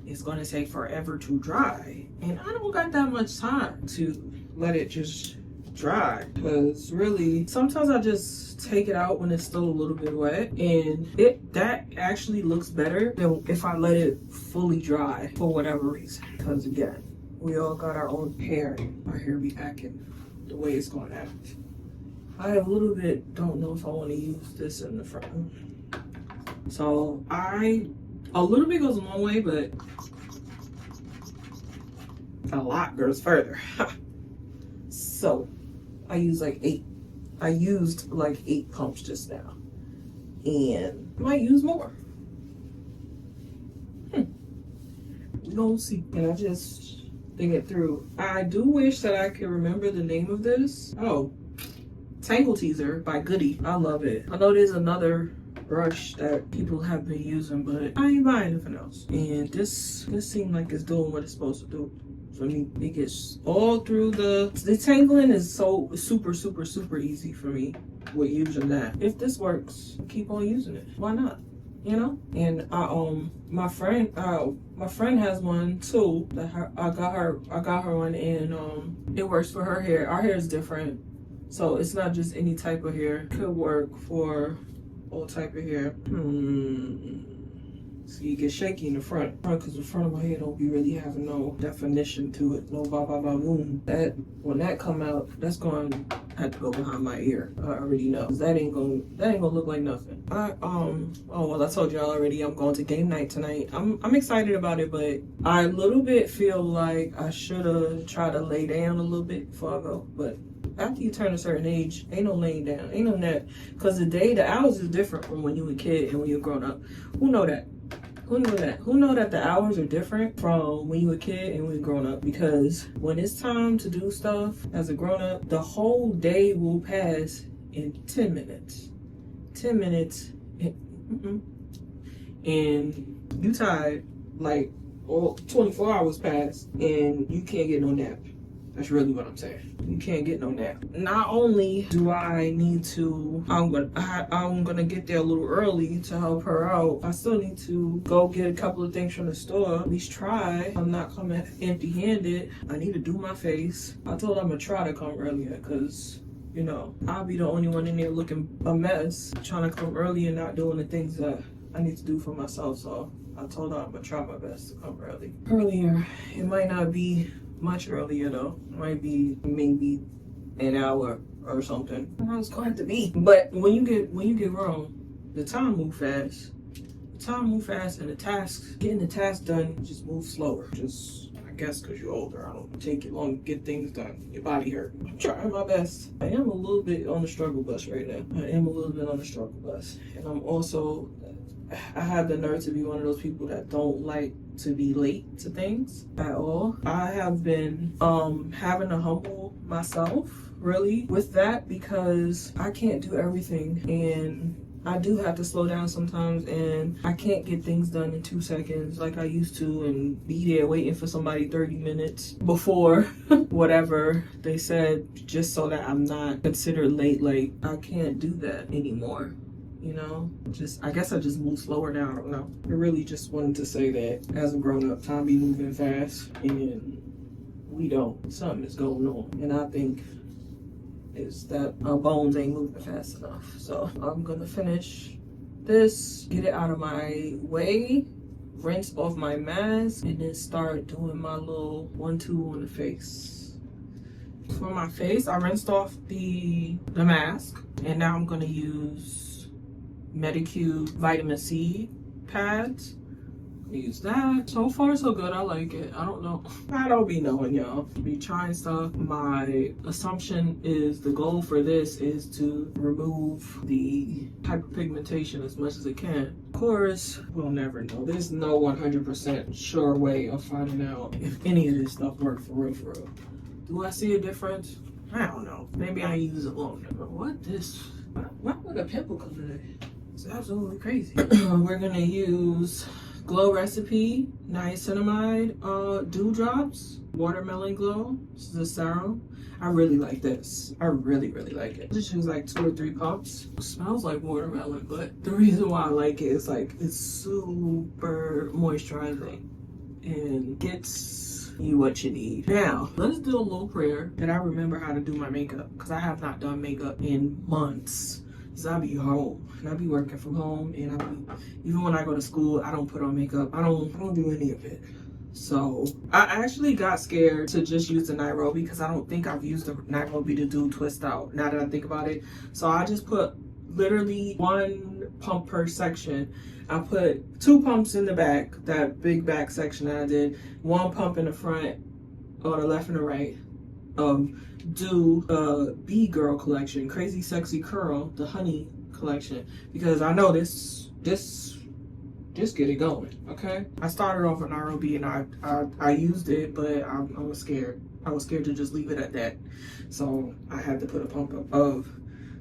it's gonna take forever to dry, and I don't got that much time to let it just dry, because really sometimes I just take it out when it's still a little bit wet, and that actually looks better than if I let it fully dry for whatever reason. Because again, we all got our own hair. Our hair be acting the way it's gonna act. I a little bit don't know if I want to use this in the front, so a little bit goes a long way, but a lot goes further. So I used like 8 pumps just now, and I might use more. We gonna see. And I just think it through. I do wish that I could remember the name of this. Oh, Tangle Teaser by Goody. I love it. I know there's another brush that people have been using, but I ain't buying anything else. And this seemed like it's doing what it's supposed to do for me. It gets all through the tangling is so super easy for me with using that. If this works, keep on using it. Why not? You know? And my friend has one too. I got her one, and it works for her hair. Our hair is different, so it's not just any type of hair. It could work for all type of hair. So you get shaky in the front, because the front of my hair don't be really having no definition to it, no boom. That when that come out, that's going to have to go behind my ear. I already know. That ain't gonna look like nothing. I told y'all already, I'm going to game night tonight. I'm excited about it, but I a little bit feel like I should have tried to lay down a little bit before I go, but after you turn a certain age, ain't no laying down, ain't no nap, because the hours is different from when you were a kid and when you're grown up. Who know that? Who know that the hours are different from when you were a kid and when you're grown up? Because when it's time to do stuff as a grown up, the whole day will pass in 10 minutes. 10 minutes, and you tired, like all 24 hours pass and you can't get no nap. That's really what I'm saying. You can't get no nap. Not only do I need to, I'm gonna get there a little early to help her out. I still need to go get a couple of things from the store. At least try. I'm not coming empty-handed. I need to do my face. I told her I'm gonna try to come earlier, because you know, I'll be the only one in there looking a mess, trying to come early and not doing the things that I need to do for myself. So I told her I'm gonna try my best to come early. Earlier, it might not be much earlier though. It might be maybe an hour or something. It's going to be. But when you get grown, the time move fast. And getting the task done just moves slower. guess because you're older, I don't take it long to get things done. Your body hurt. I'm trying my best. I am a little bit on the struggle bus right now. I am a little bit on the struggle bus. And I'm also, I have the nerve to be one of those people that don't like to be late to things at all. I have been having to humble myself really with that because I can't do everything, and I do have to slow down sometimes, and I can't get things done in 2 seconds like I used to and be there waiting for somebody 30 minutes before whatever they said just so that I'm not considered late. Like, I can't do that anymore. You know, I guess I just move slower now. I don't know. I really just wanted to say that as a grown up, time be moving fast and we don't. Something is going on. And I think it's that our bones ain't moving fast enough. So I'm gonna finish this, get it out of my way, rinse off my mask, and then start doing my little 1-2 on the face. For my face, I rinsed off the mask, and now I'm gonna use Medicube vitamin C pads. Use that. So far so good. I like it. I don't know. I don't be knowing, y'all. Be trying stuff. My assumption is the goal for this is to remove the hyperpigmentation as much as it can. Of course, we'll never know. There's no 100% sure way of finding out if any of this stuff works for real, for real. Do I see a difference? I don't know. Maybe I use it long enough. What this? Why would a pimple come today? It's absolutely crazy. We're gonna use Glow Recipe Niacinamide Dewdrops Watermelon Glow. This is a serum. I really like this. I really like it. Just use like 2 or 3 pumps. It smells like watermelon, but the reason why I like it is like it's super moisturizing and gets you what you need. Now, let's do a little prayer that I remember how to do my makeup, because I have not done makeup in months. So I be home and I be working from home, and even when I go to school, I don't put on makeup. I don't do any of it. So I actually got scared to just use the Nairobi because I don't think I've used the Nairobi to do twist out now that I think about it. So I just put literally 1 pump per section. I put 2 pumps in the back, that big back section that I did, 1 pump in the front on the left and the right. Do B Girl collection, Crazy Sexy Curl, the honey collection, because I know this get it going. Okay, I started off with Nairobi and I used it, but I was scared. I was scared to just leave it at that, so I had to put a pump up of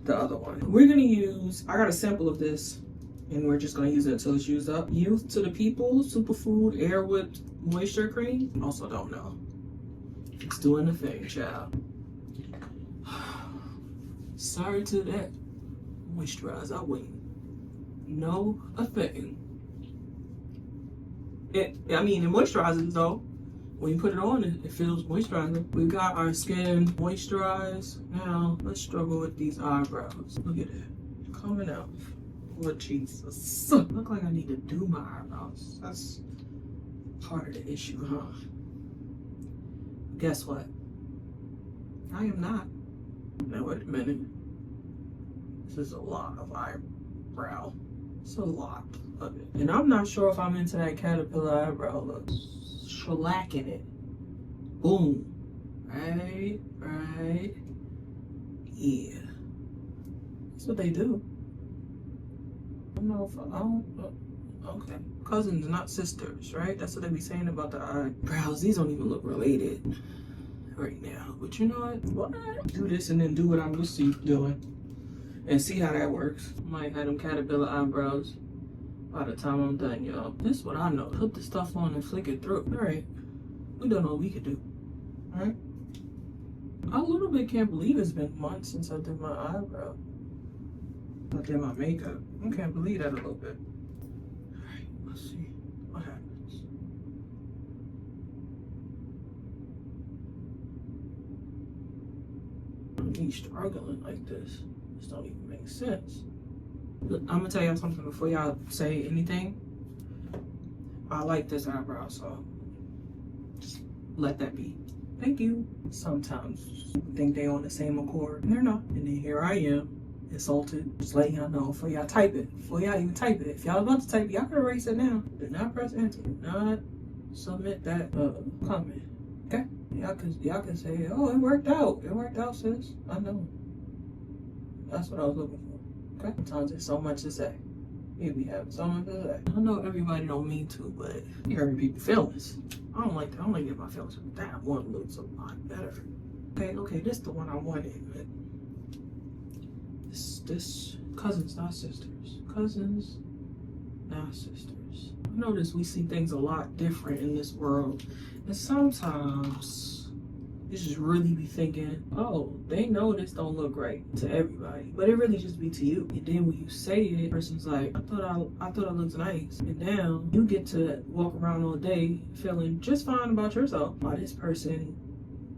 the other one. We're gonna use, I got a sample of this, and we're just gonna use it until it's used up. Youth to the People Superfood Air Whipped Moisture Cream. Also don't know. It's doing the thing, child. Sorry to that. Moisturize, I wouldn't know a thing. It moisturizes though. When you put it on, it feels moisturizing. We got our skin moisturized. Now, let's struggle with these eyebrows. Look at that. Coming out. Lord Jesus. Look like I need to do my eyebrows. That's part of the issue, huh? Guess what? I am not. Now, wait a minute. This is a lot of eyebrow. It's a lot of it. And I'm not sure if I'm into that caterpillar eyebrow look. Shellacking it. Boom. Right. Yeah. That's what they do. I don't know if I don't. Okay. Cousins, not sisters, right? That's what they be saying about the eyebrows. These don't even look related right now. But you know what? Do this and then do what I'm used to doing and see how that works. Might have them caterpillar eyebrows by the time I'm done, y'all. This is what I know. Put the stuff on and flick it through. All right. We done all we could do. All right. I a little bit can't believe it's been months since I did my eyebrow. I did my makeup. I can't believe that a little bit. All right. Let's see what happens. Me struggling like this. This don't even make sense. Look, I'm gonna tell y'all something before y'all say anything. I like this eyebrow, so just let that be. Thank you. Sometimes people think they on the same accord, and they're not. And then here I am, insulted. Just letting y'all know before y'all type it. Before y'all even type it. If y'all about to type it, y'all can erase it now. Do not press enter. Do not submit that comment. Okay? Y'all can say, oh, it worked out. It worked out, sis. I know. That's what I was looking for. Okay? Sometimes there's so much to say. You be having so much to say. I know everybody don't mean to, but you're hurting people's feelings. I don't like that. I don't like get my feelings. That one looks a lot better. Okay, this is the one I wanted, but this cousins, not sisters. Cousins, not sisters. I notice we see things a lot different in this world. And sometimes you just really be thinking, oh, they know this don't look right to everybody, but it really just be to you. And then when you say it, the person's like, I thought I looked nice. And now you get to walk around all day feeling just fine about yourself, while this person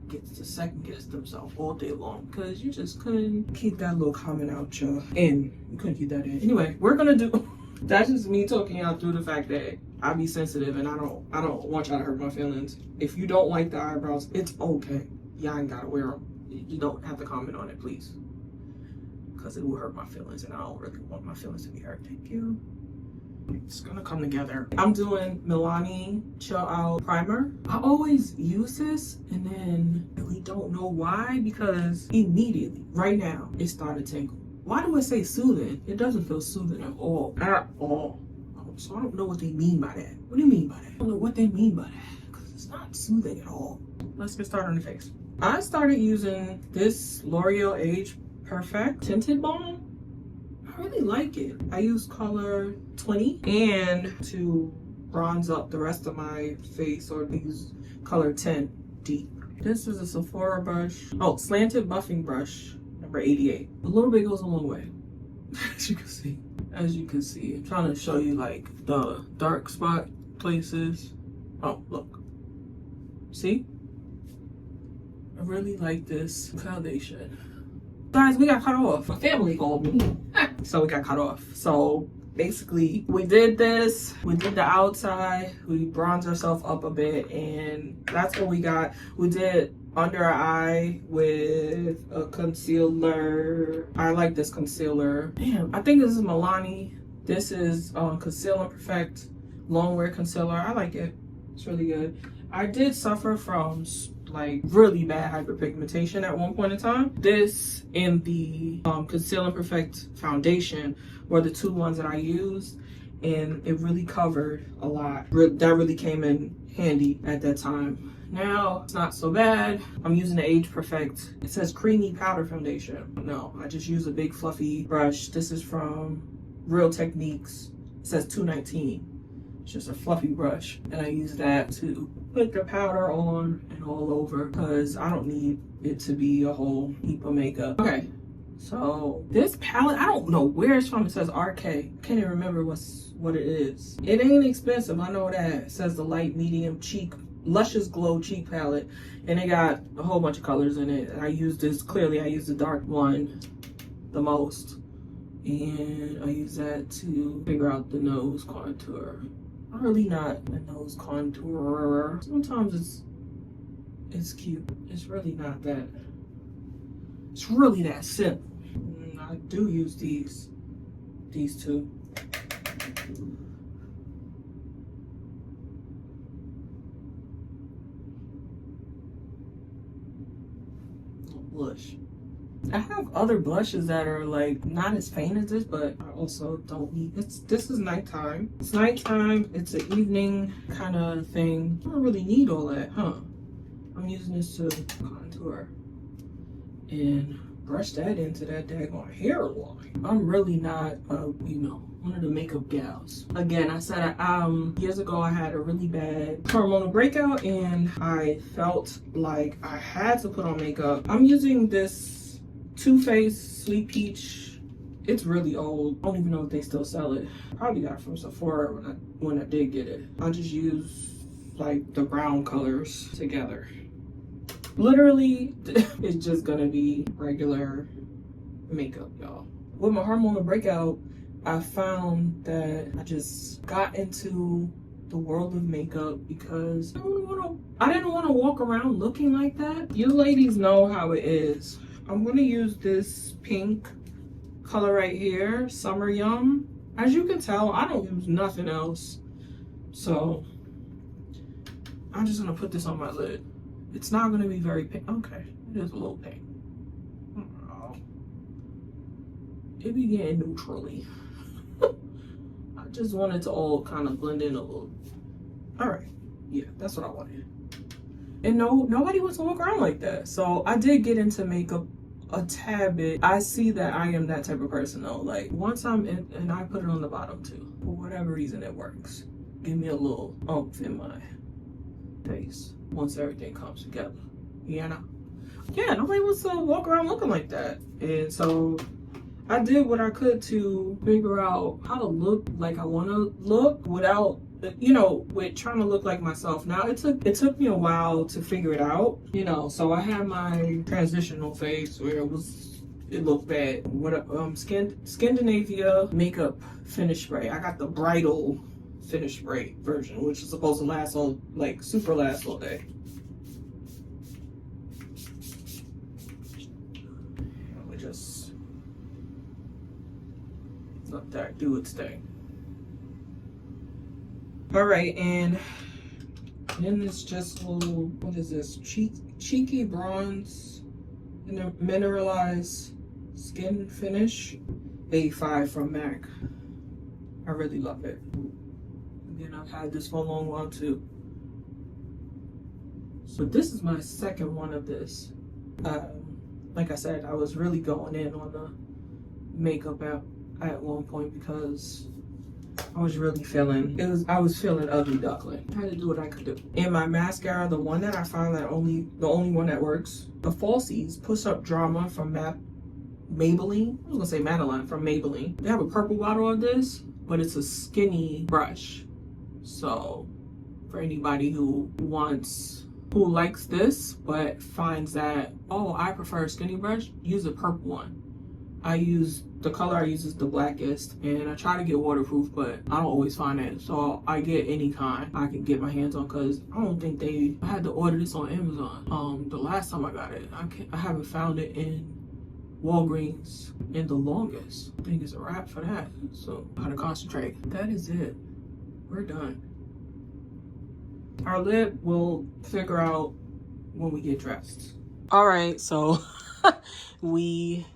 gets to second guess themselves all day long because you just couldn't keep that little comment out your in. You couldn't keep that in. Anyway, we're gonna do that's just me talking out through the fact that I be sensitive and I don't want y'all to hurt my feelings. If you don't like the eyebrows, it's okay. Y'all ain't gotta wear them. You don't have to comment on it, please, because it will hurt my feelings and I don't really want my feelings to be hurt. Thank you. It's gonna come together. I'm doing Milani Chill Out Primer. I always use this and then really don't know why, because immediately, right now, it started tingling. Why do I say soothing? It doesn't feel soothing at all. At all. So I don't know what they mean by that. What do you mean by that? I don't know what they mean by that, because it's not soothing at all. Let's get started on the face. I started using this L'Oreal Age Perfect Tinted Balm. I really like it. I use color 20 and to bronze up the rest of my face, or use color 10 deep. This is a Sephora brush. Oh, slanted buffing brush, number 88. A little bit goes a long way, as you can see. As you can see, I'm trying to show you like the dark spot places. Oh, look. See? I really like this foundation. Guys, we got cut off. My family called me. So we got cut off. So basically, we did this. We did the outside. We bronzed ourselves up a bit. And that's what we got. We did under our eye with a concealer. I like this concealer. Damn, I think this is Milani. This is Conceal and Perfect Longwear Concealer. I like it. It's really good. I did suffer from like really bad hyperpigmentation at one point in time. This and the Conceal and Perfect foundation were the two ones that I used, and it really covered a lot. That really came in handy at that time. Now it's not so bad. I'm using the Age Perfect. It says creamy powder foundation. No, I just use a big fluffy brush. This is from Real Techniques. It says 219. It's just a fluffy brush, and I use that to put the powder on and all over, because I don't need it to be a whole heap of makeup. Okay, so this palette, I don't know where it's from. It says RK. Can't even remember what it is. It ain't expensive, I know that. It says the light medium cheek Luscious Glow cheek palette, and it got a whole bunch of colors in it. I use this, clearly I use the dark one the most, and I use that to figure out the nose contour. I'm really not a nose contourer. Sometimes it's cute. It's really not that. It's really that simple. I do use these two. Blush. I have other blushes that are like not as faint as this, but I also don't need this is nighttime. It's nighttime, it's an evening kind of thing. I don't really need all that, huh? I'm using this to contour and brush that into that daggone hairline. I'm really not one of the makeup gals. Again, I said years ago I had a really bad hormonal breakout and I felt like I had to put on makeup. I'm using this Too Faced Sweet Peach. It's really old. I don't even know if they still sell it. Probably got it from Sephora when I did get it. I just use like the brown colors together. Literally, it's just gonna be regular makeup, y'all. With my hormonal breakout, I found that I just got into the world of makeup because I didn't want to walk around looking like that. You ladies know how it is. I'm gonna use this pink color right here, Summer Yum. As you can tell, I don't use nothing else. So I'm just gonna put this on my lid. It's not gonna be very pink. Okay, it is a little pink. Oh. It be getting neutrally. I just want it to all kind of blend in a little. All right, yeah, that's what I wanted. And no, nobody wants to walk around like that. So I did get into makeup a tad bit. I see that I am that type of person though. Like once I'm in, and I put it on the bottom too. For whatever reason it works. Give me a little oomph in my face once everything comes together. You know? Yeah, nobody wants to walk around looking like that. And so I did what I could to figure out how to look like I want to look without, you know, with trying to look like myself. Now it took me a while to figure it out, you know. So I had my transitional phase where it looked bad. What Scandinavia makeup finish spray. I got the bridal finish spray version, which is supposed to last all, like, super last all day. We just let that do its thing. All right, and then it's just a little, what is this? Cheeky bronze in a mineralized skin finish. A5 from MAC. I really love it. And I've had this for a long while too. So this is my second one of this. Like I said, I was really going in on the makeup at one point because I was really feeling, I was feeling ugly duckling. I had to do what I could do. And my mascara, the one that I found that the only one that works, the Falsies Push Up Drama from Maybelline. I was gonna say Madeline from Maybelline. They have a purple bottle of this, but it's a skinny brush. So for anybody who likes this but finds that, oh, I prefer a skinny brush, use a purple one. The color I use is the blackest, and I try to get waterproof, but I don't always find it. So I get any kind I can get my hands on, because I don't think I had to order this on Amazon. The last time I got it, I haven't found it in Walgreens in the longest. I think it's a wrap for that. So I gotta concentrate. That is it. We're done. Our lip we'll figure out when we get dressed. All right, so we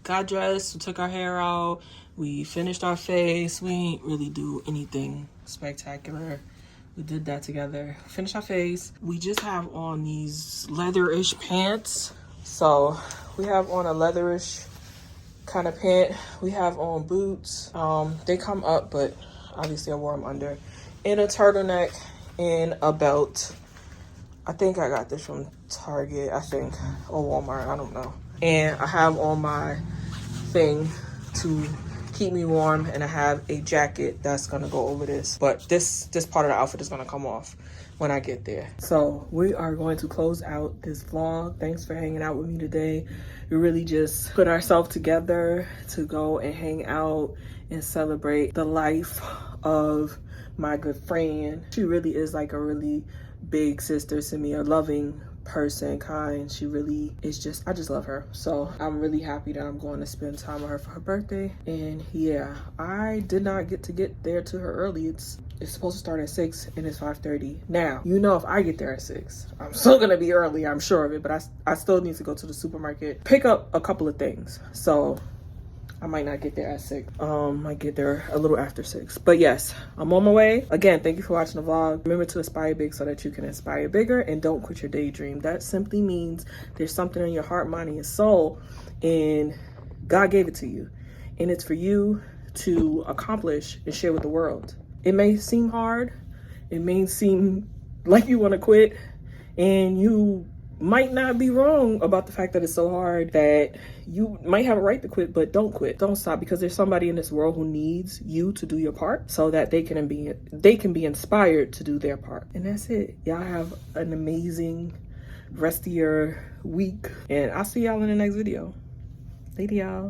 got dressed, we took our hair out, we finished our face. We ain't really do anything spectacular. We did that together. Finished our face. We just have on these leatherish pants. So we have on a leatherish kind of pant. We have on boots. They come up, but obviously I wore them under. And a turtleneck and a belt. I think I got this from Target, I think, or Walmart, I don't know. And I have on my thing to keep me warm, and I have a jacket that's gonna go over this. But this part of the outfit is gonna come off when I get there. So we are going to close out this vlog. Thanks for hanging out with me today. We really just put ourselves together to go and hang out and celebrate the life of my good friend. She really is like a really big sister to me, a loving person, kind. She really is just, I just love her. So I'm really happy that I'm going to spend time with her for her birthday. And yeah, I did not get there to her early. It's supposed to start at 6 and it's 5:30. Now, you know, if I get there at 6, I'm still gonna be early, I'm sure of it, but I still need to go to the supermarket, pick up a couple of things. So I might not get there at 6. Might get there a little after 6. But yes, I'm on my way. Again, thank you for watching the vlog. Remember to aspire big so that you can inspire bigger, and don't quit your daydream. That simply means there's something in your heart, mind, and your soul, and God gave it to you. And it's for you to accomplish and share with the world. It may seem hard. It may seem like you want to quit, and you might not be wrong about the fact that it's so hard, that you might have a right to quit, but don't quit. Don't stop, because there's somebody in this world who needs you to do your part so that they can be inspired to do their part. And that's it. Y'all have an amazing rest of your week, and I'll see y'all in the next video. Later, y'all.